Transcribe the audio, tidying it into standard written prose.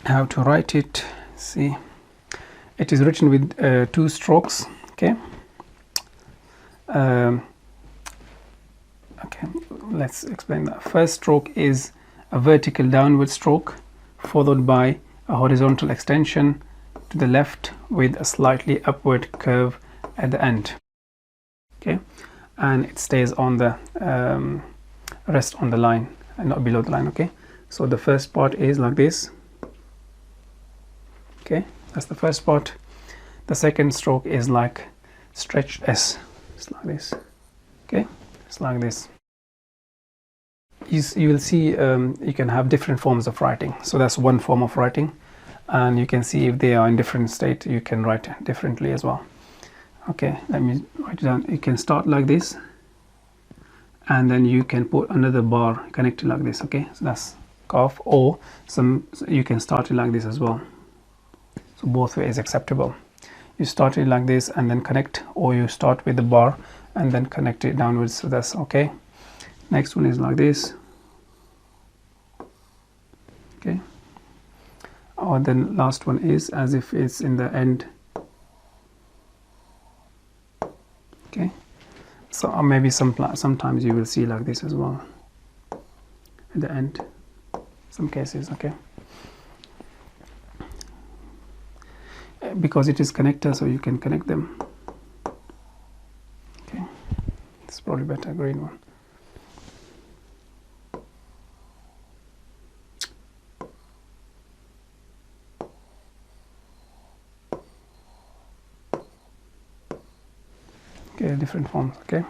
how to write it. See, it is written with 2 strokes. Okay. Okay, let's explain that. First stroke is a vertical downward stroke followed by a horizontal extension to the left with a slightly upward curve at the end. Okay, and it stays on the rest on the line and not below the line. Okay, so the first part is like this. Okay, that's the first part. The second stroke is like stretched S. It's like this. Okay, it's like this. You will see you can have different forms of writing. So that's one form of writing, and you can see if they are in different state, you can write differently as well. Okay, let me write it down. You can start like this, and then you can put another bar connected like this. Okay, so that's Kaaf, or you can start it like this as well. So both ways acceptable. You start it like this and then connect, or you start with the bar and then connect it downwards. So that's okay. Next one is like this. Okay, or then last one is as if it's in the end. Okay, so maybe sometimes you will see like this as well at the end, some cases. Okay, because it is connector, so you can connect them. Okay, it's probably better green one. Okay, different forms. Okay.